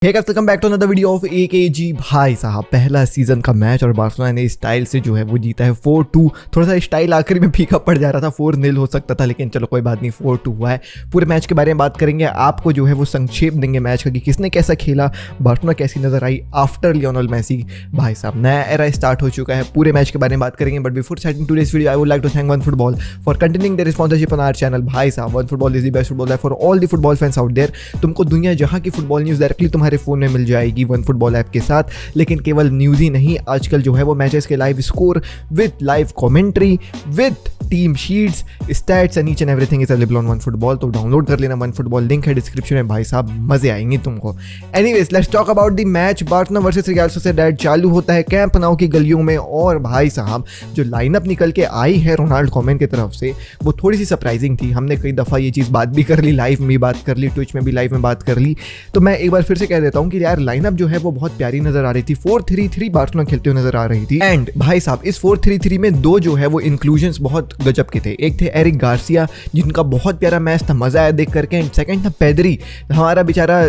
Hey guys, welcome back to another video of AKG. भाई साहब, पहला सीजन का मैच और बार्सिलोना ने स्टाइल से जो है वो जीता है 4-2। थोड़ा सा स्टाइल आखिर में फीका पड़ जा रहा था, 4-0 हो सकता था, लेकिन चलो कोई बात नहीं, 4-2 हुआ है। पूरे मैच के बारे में बात करेंगे, आपको जो है वो संक्षेप देंगे मैच का कि किसने कैसा खेला, बार्सिलोना कैसी नजर आई आफ्टर लियोनेल मेसी। भाई साहब, नया एरा स्टार्ट हो चुका है। पूरे मैच के बारे में बात करेंगे, but before starting today's video I would like to thank one football for continuing their sponsorship on our channel. भाई साहब, one football is the best football for all the football fans out there. तुमको दुनिया जहां की football news directly तुम्हारे phone में मिल जाएगी वन फुटबॉल ऐप के साथ। लेकिन केवल न्यूज़ ही नहीं, आजकल जो है वो मैचेस के live score with live commentary with team sheets, stats and each and everything is available on one football. तो डाउनलोड कर लेना वन फुटबॉल, लिंक है डिस्क्रिप्शन में। भाई साहब, मजे आएंगे तुमको। Anyways, let's talk about the match. Barcelona versus real Sociedad चालू होता है कैंप नाउ की गलियों में, और भाई साहब जो लाइनअप निकल के आई है रोनाल्ड कोमन की तरफ से, वो थोड़ी सी सरप्राइजिंग थी। हमने कई दफ़ा ये चीज़ बात भी कर ली, लाइव में भी बात कर ली, ट्विच में भी लाइव में बात कर ली। तो मैं एक बार फिर से कह देता हूँ कि यार लाइनअप जो है वो बहुत प्यारी नजर आ रही थी। 4-3-3 बार्सिलोना खेलते हुए नजर आ रही थी। एंड भाई साहब, इस 4-3-3 में दो जो है वो इंक्लूजन्स बहुत गजब के थे। एक थे एरिक गार्सिया, जिनका बहुत प्यारा मैच था, मजा आया देख करके। एंड सेकंड था पेद्री, हमारा बेचारा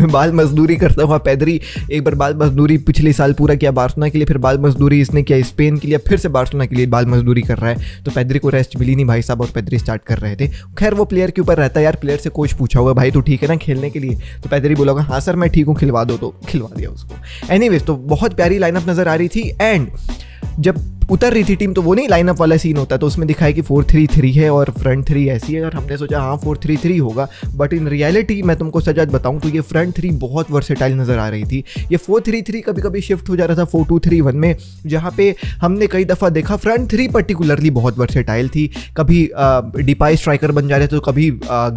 बाल मजदूरी करता हुआ पेद्री। एक बार बाल मजदूरी पिछले साल पूरा किया बार्सिलोना के लिए, फिर बाल मजदूरी इसने किया स्पेन के लिए, फिर से बार्सिलोना के लिए बाल मजदूरी कर रहा है। तो पेद्री को रेस्ट मिली नहीं भाई साहब, और पेद्री स्टार्ट कर रहे थे। खैर वो प्लेयर के ऊपर रहता है यार, प्लेयर से कोच पूछा हुआ भाई तो ठीक है ना खेलने के लिए, तो पेद्री बोला हाँ सर मैं ठीक हूँ, खिलवा दो, तो खिलवा दिया उसको। एनीवेज, तो बहुत प्यारी लाइनअप नजर आ रही थी। एंड जब उतर रही थी टीम तो वो नहीं लाइनअप वाला सीन होता, तो उसमें दिखाया कि 4-3-3 है और फ्रंट 3 ऐसी है, और हमने सोचा हाँ 4-3-3 होगा। बट इन रियलिटी मैं तुमको सच बताऊं तो ये फ्रंट 3 बहुत वर्सेटाइल नज़र आ रही थी। ये 4-3-3 कभी कभी शिफ्ट हो जा रहा था 4-2-3-1 में, जहाँ पे हमने कई दफ़ा देखा फ्रंट 3 पर्टिकुलरली बहुत वर्सेटाइल थी। कभी डिपाई स्ट्राइकर बन जा रहे थे, तो कभी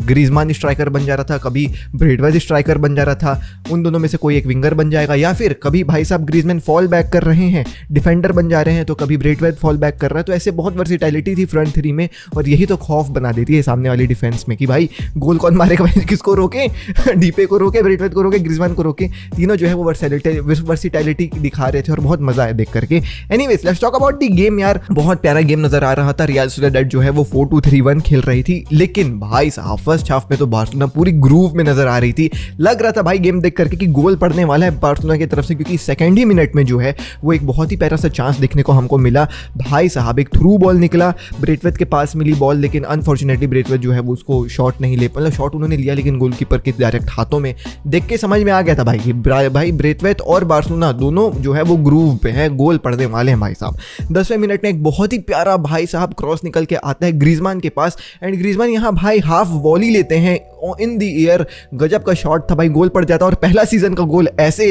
ग्रीजमान स्ट्राइकर बन जा रहा था, कभी ब्रेडवेज स्ट्राइकर बन जा रहा था। उन दोनों में से कोई एक विंगर बन जाएगा, या फिर कभी भाई साहब ग्रीजमैन फॉल बैक कर रहे हैं, डिफेंडर बन जा रहे हैं, तो कभी ब्रेडवेज फॉल बैक कर रहा है। तो ऐसे बहुत वर्सेटाइलिटी थी फ्रंट 3 में, और यही तो खौफ बना देती है सामने वाली डिफेंस में कि भाई गोल कौन मारेगा, भाई किसको रोके, डीपे को रोके, ब्रेडवेज को रोके, ग्रीजमैन को रोके। तीनों जो है वो वर्सेटाइलिटी दिखा रहे थे और बहुत मजा आया देख करके। Anyways, let's talk about the game. यार बहुत प्यारा गेम नजर आ रहा था। रियल सोसिएडाड जो है वो 4-2-3-1 खेल रही थी, लेकिन भाई साहब फर्स्ट हाफ में तो बार्सिलोना पूरी ग्रूव में नजर आ रही थी। लग रहा था भाई गेम देख करके कि गोल पड़ने वाला है बार्सिलोना की तरफ से, क्योंकि सेकेंड ही मिनट में जो है वो एक बहुत ही प्यारा सा चांस देखने को हमको मिला। भाई साहब एक थ्रू बॉल निकला, ब्रेटवेज के पास मिली बॉल, लेकिन अनफॉर्चुनेटली ब्रेटवेज जो है वो उसको शॉट नहीं ले, मतलब शॉट उन्होंने लिया लेकिन गोलकीपर के डायरेक्ट हाथों में। देख के समझ में आ गया था भाई कि भाई ब्रेटवेज और बार्सिलोना दोनों जो है वो ग्रूव पे है, गोल पड़ने वाले हैं भाई साहब। 10वें मिनट में एक बहुत ही प्यारा भाई साहब क्रॉस निकल के आता है ग्रीजमान के पास, एंड ग्रीजमान यहाँ भाई हाफ वॉली लेते हैं इन दी एयर। गजब का शॉट था भाई, गोल पड़ जाता, और पहला सीजन का गोल ऐसे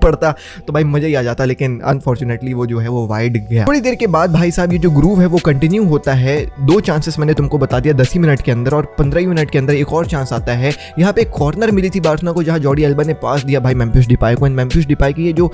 पड़ता तो भाई मजा ही आ जाता, लेकिन अनफॉर्चुनेटली वो जो है वो वाइड गया। थोड़ी देर के बाद भाई साहब ये जो ग्रूव है वो कंटिन्यू होता है। 2 चांसेस मैंने तुमको बता दिया 10 ही मिनट के अंदर, और 15 मिनट के अंदर एक और चांस आता है। यहाँ पे एक कॉर्नर मिली थी बार्सिलोना को, जहाँ जॉर्डी अल्बा ने पास दिया भाई मेम्फिस डिपाई को। एंड मेम्फिस डिपाई की ये जो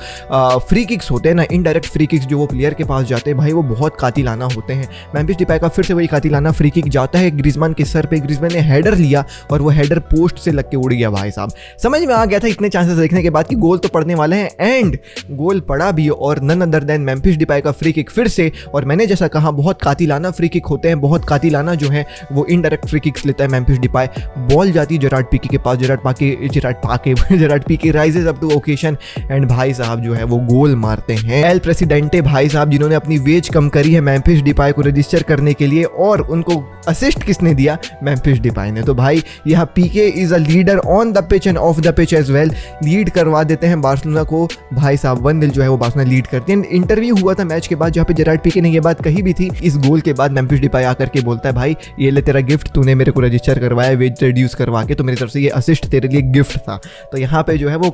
फ्री किक्स होते हैं ना, इनडायरेक्ट फ्री किक्स जो वो प्लेयर के पास जाते हैं भाई, वो बहुत कातिलाना होते हैं। मेम्फिस डिपाई का फिर से वही कातिलाना फ्री किक जाता है ग्रीजमान के सर पे, ग्रीजमान ने हेडर लिया और वो हेडर पोस्ट से लग के उड़ गया। भाई साहब समझ में आ गया था इतने चांसेस देखने के बाद कि गोल तो पड़ने वाले हैं, एंड गोल पड़ा भी, और none other than Memphis Depay का फ्री किक फिर से। और मैंने जैसा कहा बहुत कातिलाना फ्री किक होते हैं, बहुत कातिलाना जो है वो इनडायरेक्ट फ्री किक्स लेता है मेम्फिस डिपाई। बॉल जाती जेरार्ड पीके के पास, Gerard Pique rises up to occasion, and भाई साहब जो है वो गोल मारते हैं एल प्रेसिडेंटे भाई साहब, जिन्होंने अपनी वेज कम करी है मेम्फिस डिपाई को रजिस्टर करने के लिए, और उनको असिस्ट किसने दिया, मेम्फिस डिपाई ने। तो भाई यहाँ PK is a leader on the pitch and off the pitch as well, lead करवा देते हैं बार्सिलोना को। भाई साहब 1-0 जो है वो बार्सिलोना लीड करते हैं। इंटरव्यू हुआ था मैच के बाद, जहाँ पे जेरार्ड पीके ने ये बात कही भी थी। इस गोल के बाद मेम्फिस डिपाई आकर के बोलता है भाई ये ले तेरा गिफ्ट, तूने मेरे को रजिस्टर करवाया वेज रिड्यूस करवा के, तो मेरी तरफ से ये असिस्ट तेरे लिए गिफ्ट था। तो यहाँ पे जो है वो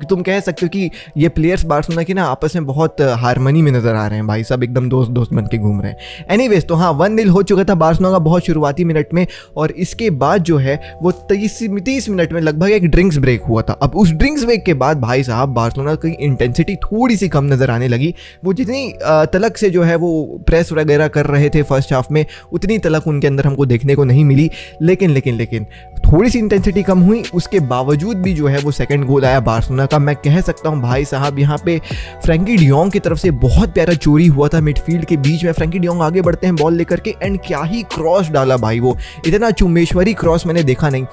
तुम कह सकते हो कि ये प्लेयर्स बार्सिलोना की ना आपस में बहुत हारमनी में नजर आ रहे हैं भाई साहब, एकदम दोस्त बन के घूम रहे हैं। एनीवेज, तो हाँ 1-0 हो चुका था बार्सिलोना का बहुत शुरुआती मिनट में, और इसके बाद जो है वो 30 मिनट में लगभग एक ड्रिंक्स ब्रेक हुआ था। अब उस ड्रिंक्स ब्रेक के बाद भाई साहब बार्सिलोना की इंटेंसिटी थोड़ी सी कम नजर आने लगी। वो जितनी तलक से जो है वो प्रेस वगैरह कर रहे थे फर्स्ट हाफ में, उतनी तलक उनके अंदर हमको देखने को नहीं मिली। लेकिन थोड़ी सी इंटेंसिटी कम हुई, उसके बावजूद भी जो है वो सेकंड गोल आया बार्सिलोना का। मैं कह सकता हूँ भाई साहब यहाँ पे फ्रैंकी डियोंग की तरफ से बहुत प्यारा चोरी हुआ था मिडफील्ड के बीच में। फ्रैंकी डियोंग आगे बढ़ते हैं बॉल लेकर के, एंड क्या ही क्रॉस डाला भाई, वो इतना चुम्बेश्वरी क्रॉस मैंने देखा नहीं।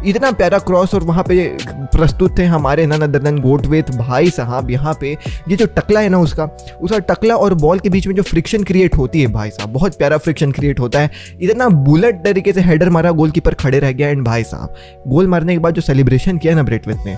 इतना प्यारा क्रॉस और वहाँ पे प्रस्तुत थे हमारे नन अदर देन गोटवेट भाई साहब। यहाँ पे ये जो टकला है ना उसका टकला और बॉल के बीच में जो फ्रिक्शन क्रिएट होती है भाई साहब, बहुत प्यारा फ्रिक्शन क्रिएट होता है। इतना बुलेट तरीके से हेडर मारा, गोलकीपर खड़े रह गया। एंड भाई साहब गोल मारने के बाद जो सेलिब्रेशन किया ना ब्रेटवेट ने,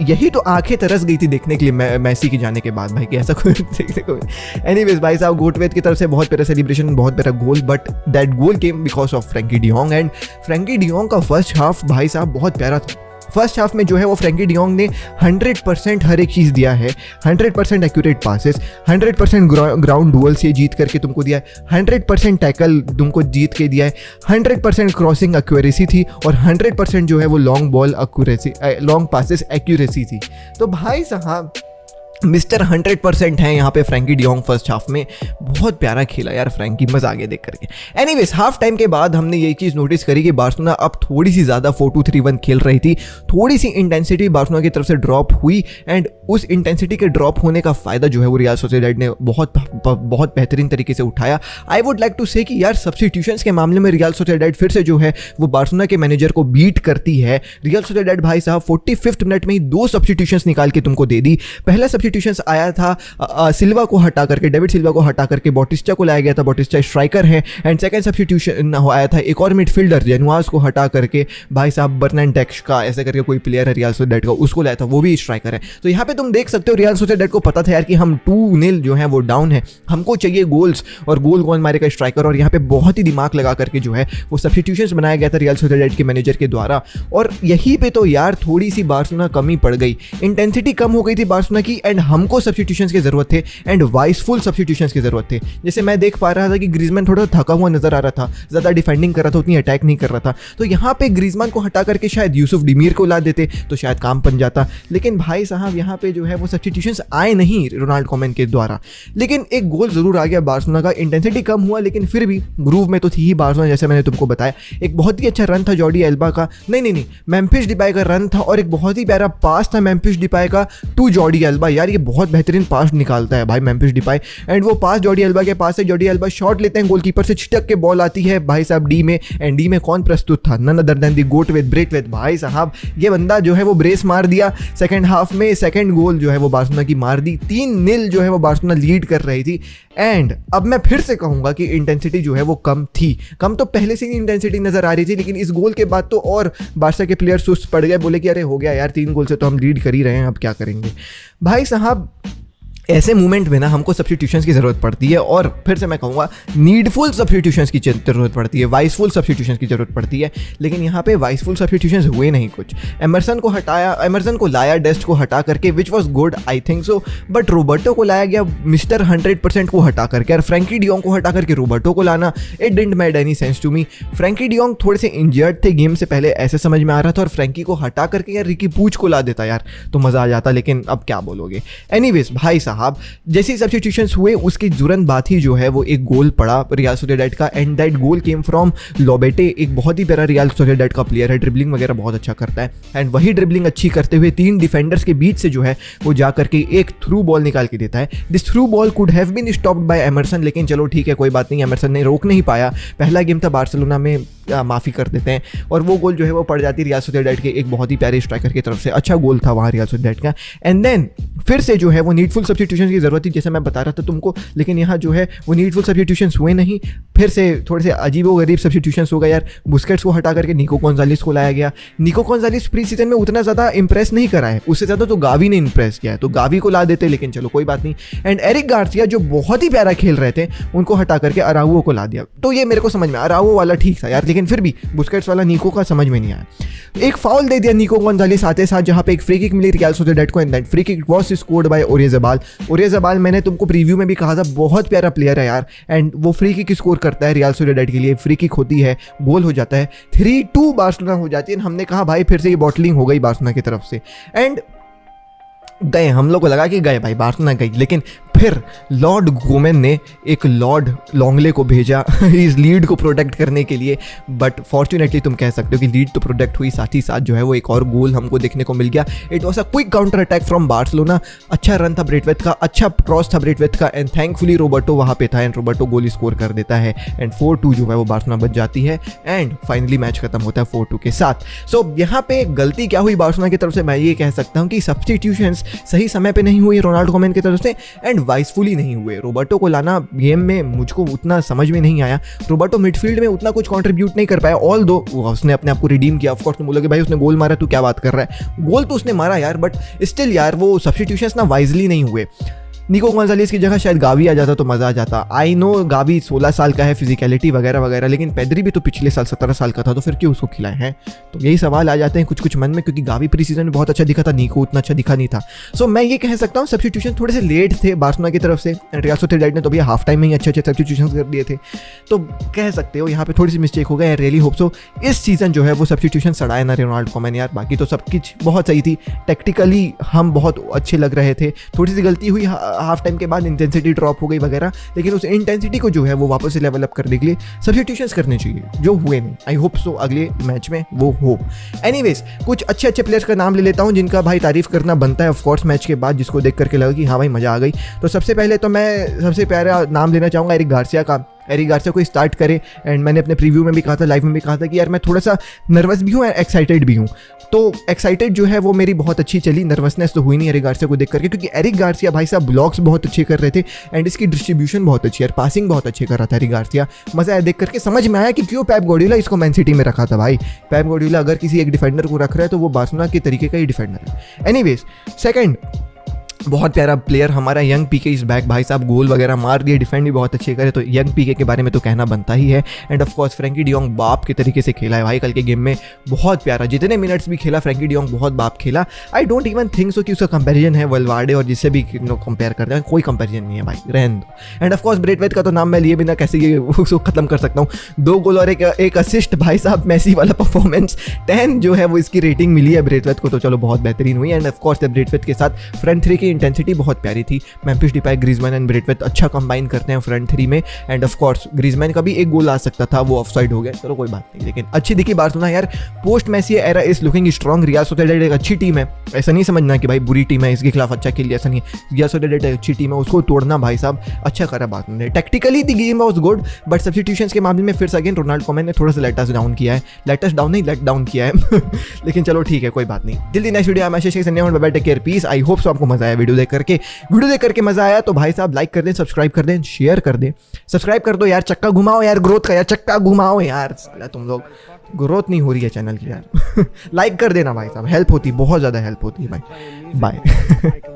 यही तो आंखें तरस गई थी देखने के लिए मैसी के जाने के बाद भाई कि ऐसा कोई देखने को। एनीवेज भाई साहब गोटवेट की तरफ से बहुत प्यारा सेलिब्रेशन, बहुत प्यारा goal, but that goal came because of Frankie de Jong. And Frankie de Jong का फर्स्ट हाफ भाई साहब बहुत प्यारा था। फर्स्ट हाफ में जो है वो फ्रैंकी डियोंग ने 100% हर एक चीज़ दिया है, 100% एक्यूरेट पासेस, 100% ग्राउंड डुअल से जीत करके तुमको दिया है, 100% टैकल तुमको जीत के दिया है, 100% क्रॉसिंग एक्यूरेसी थी और 100% जो है वो long ball accuracy, long passes accuracy थी। तो भाई साहब मिस्टर 100% है यहाँ पे फ्रैंकी डियोंग फर्स्ट हाफ में। बहुत प्यारा खेला यार फ्रैंकी, मजा आ गया देख करके। एनीवेज हाफ टाइम के बाद हमने ये चीज़ नोटिस करी कि बार्सिलोना अब थोड़ी सी ज़्यादा 4-2-3-1 खेल रही थी, थोड़ी सी इंटेंसिटी बार्सिलोना की तरफ से ड्रॉप हुई। एंड उस इंटेंसिटी के ड्रॉप होने का फ़ायदा जो है वो रियल सोसिएडाड ने बहुत बेहतरीन तरीके से उठाया। आई वुड लाइक टू से कि यार सब्स्टिट्यूशंस के मामले में रियल सोसिएडाड फिर से जो है वो बार्सिलोना के मैनेजर को बीट करती है। रियल सोसिएडाड भाई साहब 45th मिनट में ही 2 सब्स्टिट्यूशंस निकाल के तुमको दे दी। पहला सब्स्टिट्यूशंस आया था सिल्वा को हटा करके, डेविड सिल्वा को हटा करके बॉटिस्टा को लाया गया था, बॉटिस्टा स्ट्राइकर है। एंड सेकंड सब्स्टिट्यूशन आया था एक और मिडफील्डर जेनुआज को हटा करके भाई साहब बर्नांडेक्स का ऐसे करके कोई प्लेयर है रियल सोसिएडाड का, उसको लाया था, वो भी स्ट्राइकर है। तो यहाँ पे तुम देख सकते हो रियल सोसिएडाड को पता था यार कि हम 2-0 जो है वो डाउन है, हमको चाहिए गोल्स और गोल कौन मारेगा स्ट्राइकर। और यहाँ पे बहुत ही दिमाग लगा करके जो है वो सब्स्टिट्यूशंस बनाया गया था रियल सोसिएडाड के मैनेजर के द्वारा। और यहीं पे तो यार थोड़ी सी बार्सिलोना कमी पड़ गई, इंटेंसिटी कम हो गई थी बार्सिलोना की। एंड हमको सब्स्टिट्यूशंस की जरूरत थे एंड वाइसफुल सब्स्टिट्यूशंस की जरूरत थे। जैसे मैं देख पा रहा था कि ग्रीजमैन थोड़ा थका हुआ नजर आ रहा था, ज्यादा डिफेंडिंग कर रहा था, उतनी अटैक नहीं कर रहा था। तो यहाँ पे ग्रीजमैन को हटा करके शायद यूसुफ डिमीर को ला देते तो शायद काम बन जाता। लेकिन भाई साहब यहाँ पे जो है वो सब्स्टिट्यूशंस आए नहीं रोनाल्ड कोमन के द्वारा। लेकिन एक गोल जरूर आ गया बार्सिलोना का, इंटेंसिटी कम हुआ लेकिन फिर भी ग्रूव में तो थी ही बार्सिलोना। जैसे मैंने तुमको बताया एक बहुत ही अच्छा रन था जॉर्डी एल्बा का, नहीं मेम्फिस डिपाई का रन था और एक बहुत ही प्यारा पास था मेम्फिस डिपाई का टू जॉर्डी एल्बा। यार ये बहुत बेहतरीन पास निकालता है भाई मेम्फिस डिपाई। एंड वो पास जॉर्डी एल्बा के पास है, जॉर्डी एल्बा शॉट लेते हैं, गोलकीपर से छिटक के बॉल आती है भाई साहब डी में। एंड डी में कौन प्रस्तुत था, नन अदर देन द गोटवेट ब्रेटवेट। भाई साहब ये बंदा जो है वो ब्रेस मार दिया सेकंड हाफ में, सेकंड गोल जो है वो बार्सिलोना की मार दी। 3-0 जो है वो बार्सिलोना लीड कर रही थी। एंड अब मैं फिर से कहूंगा कि इंटेंसिटी जो है वो कम थी, कम तो पहले से ही इंटेंसिटी नजर आ रही थी, लेकिन इस गोल के बाद तो और बार्सा के प्लेयर सुस्त पड़ गए, बोले कि अरे हो गया यार 3 गोल से तो हम लीड कर ही रहे हैं, अब क्या करेंगे। भाई साहब ऐसे मोमेंट में ना हमको सब्स्टिट्यूशंस की ज़रूरत पड़ती है और फिर से मैं कहूँगा नीडफुल सब्स्टिट्यूशंस की ज़रूरत पड़ती है, वाइसफुल सब्स्टिट्यूशंस की ज़रूरत पड़ती है। लेकिन यहाँ पे वाइसफुल सब्स्टिट्यूशंस हुए नहीं कुछ। एमरसन को हटाया, एमरसन को लाया डेस्ट को हटा करके, which was good I think so, but Roberto को लाया गया मिस्टर 100% को हटा करके। और फ्रैंकी डियोंग को हटा करके रोबर्टो को लाना, it didn't made any sense to me. Frenkie de Jong थोड़े से इंजर्ड थे गेम से पहले, ऐसे समझ में आ रहा था, और फ्रैंकी को हटा करके यार रिकी पूछ को ला देता यार तो मज़ा आ जाता, लेकिन अब क्या बोलोगे। एनीवेज भाई साहब जैसे सब्स्टिट्यूशंस हुए उसकी तुरंत बात ही जो है वो एक गोल पड़ा रियल सोसिएडाड का। And that goal came from Lobete, एक बहुत ही प्यारा रियल सोसिएडाड का प्लेयर है, ड्रिबलिंग वगैरह बहुत अच्छा करता है। एंड वही ड्रिबलिंग अच्छी करते हुए 3 डिफेंडर्स के बीच से जो है वो जा करके एक थ्रू बॉल निकाल के देता है। This through ball could have been stopped by Emerson, लेकिन चलो ठीक है कोई बात नहीं, एमरसन ने रोक नहीं पाया। पहला गेम था बार्सिलोना में, माफ़ी कर देते हैं, और वो गोल जो है वो पड़ जाती है रियल सोसिएडाड के एक बहुत ही प्यारे स्ट्राइकर की तरफ से। अच्छा गोल था वहाँ रियल सोसिएडाड का। एंड देन फिर से जो है वो नीडफुल सब्स्टिट्यूशन की ज़रूरत थी, जैसे मैं बता रहा था तुमको, लेकिन यहाँ जो है वो नीडफुल सब्स्टिट्यूशंस हुए नहीं। फिर से थोड़े से अजीबोगरीब सब्स्टिट्यूशंस हो गए यार। बुस्केट्स को हटा करके निको गोंजालेस को लाया गया। निको गोंजालेस प्री सीजन में उतना ज़्यादा इंप्रेस नहीं करा है, उससे ज़्यादा तो गावी ने इंप्रेस किया है, तो गावी को ला देते, लेकिन चलो कोई बात नहीं। एंड एरिक गार्सिया जो बहुत ही प्यारा खेल रहे थे उनको हटा करके अराउओ को ला दिया। तो ये मेरे को समझ में, अराउओ वाला ठीक था यार, लेकिन फिर भी बुस्केट्स वाला निको का समझ में नहीं आया। एक फाउल दे दिया निको गोंजालेस आते साथ, जहाँ पे एक फ्री किक मिली रियल सोसिएडाड को। And that free kick was scored by Oyarzabal. Oyarzabal मैंने तुमको प्रीव्यू में भी कहा था बहुत प्यारा प्लेयर है यार। एंड वो फ्री किक स्कोर करता है रियल सोसिएडाड के लिए, फ्री किक होती है, गोल हो जाता है, 3-2 बार्सिलोना हो जाती है। हमने कहा भाई फिर से ये बॉटलिंग हो गई बार्सिलोना की तरफ से। एंड गए, हम लोग को लगा कि गए भाई बार्सिलोना गई, लेकिन फिर लॉर्ड गोमेन ने एक लॉर्ड लॉन्गले को भेजा इस लीड को प्रोटेक्ट करने के लिए, बट फॉर्चुनेटली तुम कह सकते हो कि लीड तो प्रोटेक्ट हुई, साथ ही साथ जो है वो एक और गोल हमको देखने को मिल गया। It was a quick counter attack from Barcelona. अच्छा रन था ब्रेथवेट का, अच्छा क्रॉस था ब्रेथवेट का, एंड थैंकफुली रोबर्टो वहाँ पे था, एंड रोबर्टो गोल स्कोर कर देता है, एंड 4-2 जो है वो बार्सिलोना बच जाती है, एंड फाइनली मैच खत्म होता है 4-2 के साथ। सो यहाँ पे गलती क्या हुई बार्सिलोना की तरफ से, मैं ये कह सकता हूँ कि सब्स्टिट्यूशंस सही समय पे नहीं हुई रोनाल्डो कोमेन की तरफ से, एंड वाइसफुली नहीं हुए। रोबर्टो को लाना गेम में मुझको उतना समझ में नहीं आया। रोबर्टो मिडफील्ड में उतना कुछ कंट्रीब्यूट नहीं कर पाया, ऑल दो उसने अपने आप को रिडीम किया। ऑफकोर्स तुम बोलोगे भाई उसने गोल मारा, तू क्या बात कर रहा है, गोल तो उसने मारा यार, बट स्टिल यार वो सब्स्टिट्यूशंस ना वाइजली नहीं हुए। निको गोंजालेस की जगह शायद गावी आ जाता तो मज़ा आ जाता। आई नो गावी 16 साल का है, फिजिकलिटी वगैरह वगैरह, लेकिन पेद्री भी तो पिछले साल 17 साल का था, तो फिर क्यों उसको खिलाए हैं? तो यही सवाल आ जाते हैं कुछ कुछ मन में, क्योंकि गावी प्री सीजन में बहुत अच्छा दिखा था, निको उतना अच्छा दिखा नहीं था। सो मैं ये कह सकता हूँ सब्स्टिट्यूशन थोड़े से लेट थे बार्सिलोना की तरफ से, एंड रियल सोसिएदाद ने तो भैया हाफ टाइम में ही अच्छे अच्छे सब्स्टिट्यूशन कर दिए थे, तो कह सकते हो यहाँ पे थोड़ी सी मिस्टेक हो गई। रियली होप सो इस सीजन जो है वो सब्स्टिट्यूशन सड़ाए ना रोनाल्डो कोमेन यार, बाकी तो सब कुछ बहुत सही थी, टेक्टिकली हम बहुत अच्छे लग रहे थे। थोड़ी सी गलती हुई हाफ टाइम के बाद, इंटेंसिटी ड्रॉप हो गई वगैरह, लेकिन उस इंटेंसिटी को जो है वो वापस से लेवल अप करने के लिए सब्स्टिट्यूशंस करने चाहिए, जो हुए नहीं। आई होप सो अगले मैच में वो हो। एनीवेज कुछ अच्छे अच्छे प्लेयर्स का नाम ले लेता हूं जिनका भाई तारीफ करना बनता है ऑफकोर्स मैच के बाद, जिसको देख करके लगा कि हाँ भाई मजा आ गई। तो सबसे पहले तो मैं सबसे प्यारा नाम लेना चाहूँगा एरिक गार्सिया का। एरिक गार्सिया को स्टार्ट करे, एंड मैंने अपने प्रीव्यू में भी कहा था, लाइव में भी कहा था कि यार मैं थोड़ा सा नर्वस भी हूँ, एक्साइटेड भी हूँ। तो एक्साइटेड जो है वो मेरी बहुत अच्छी चली, नर्वसनेस तो हुई नहीं एरिक गार्सिया को देख करके, क्योंकि एरिक गार्सिया भाई साहब ब्लॉक्स बहुत अच्छे कर रहे थे, एंड इसकी डिस्ट्रीब्यूशन बहुत अच्छी है, पासिंग बहुत अच्छे कर रहा था एरिक गार्सिया। मज़ा आया देख करके, समझ में आया कि क्यों पेप गार्डियोला इसको मैन सिटी में रखा था भाई। पेप गार्डियोला अगर किसी एक डिफेंडर को रख रहा है तो वो बार्सिलोना के तरीके का ही डिफेंडर है। एनीवेज सेकंड बहुत प्यारा प्लेयर हमारा यंग पीके इज बैक, भाई साहब गोल वगैरह मार दिए, डिफेंड भी बहुत अच्छे करे, तो यंग पीके के बारे में तो कहना बनता ही है। And of course Frenkie de Jong बाप के तरीके से खेला है भाई कल के गेम में, बहुत प्यारा, जितने मिनट्स भी खेला फ्रैंकी डियोंग बहुत बाप खेला। I don't even think so कि उसका कंपैरिजन है वल्वार्डे और जिससे भी कंपेयर करते हैं, कोई कंपैरिजन नहीं है भाई, रहने दो। एंड ऑफ कोर्स ब्रेथवेट का तो नाम मैं लिए बिना कैसे ये उसको खत्म कर सकता हूँ, 2 गोल और एक असिस्ट, भाई साहब मैसी वाला परफॉर्मेंस, 10 जो है वो इसकी रेटिंग मिली है ब्रेथवेट को, तो चलो बहुत बेहतरीन हुई। एंड ऑफ कोर्स ब्रेथवेट के साथ फ्रंट थ्री की इंटेंसिटी बहुत प्यारी थी। Memphis Depay, Griezmann and Braithwaite अच्छा कंबाइन करते हैं फ्रंट थ्री में, एंड ऑफ कोर्स ग्रीजमैन का भी एक गोल आ सकता था, वो ऑफसाइड हो गया, चलो कोई बात नहीं, लेकिन अच्छी दिखी बार्सिलोना यार। Post Messi era is looking strong. Real Sociedad एक अच्छी टीम है, ऐसा नहीं समझना कि भाई बुरी टीम है इसके खिलाफ अच्छा खेल लिया, ऐसा नहीं। रियल सोसिएदाद एक अच्छी टीम है, उसको तोड़ना भाई साहब अच्छा करा बार्सिलोना ने। Tactically the game was good, but substitutions के मामले में फिर से अगेन रोनाल्डो कोमेन ने थोड़ा सा लेट अस डाउन किया है, लेट अस डाउन नहीं लेट डाउन किया है लेकिन चलो ठीक है कोई बात नहीं। जल्दी नेक्स्ट वीडियो में bye take care peace. I hope so आपको मजा आया वीडियो देख करके मजा आया तो भाई साहब लाइक कर दें, सब्सक्राइब कर दें, शेयर कर दें, सब्सक्राइब कर दो यार, चक्का घुमाओ यार ग्रोथ का, यार चक्का घुमाओ यार, तुम लोग ग्रोथ नहीं हो रही है चैनल की यार लाइक कर देना भाई साहब, हेल्प होती, बहुत ज़्यादा हेल्प होती है भाई। बाय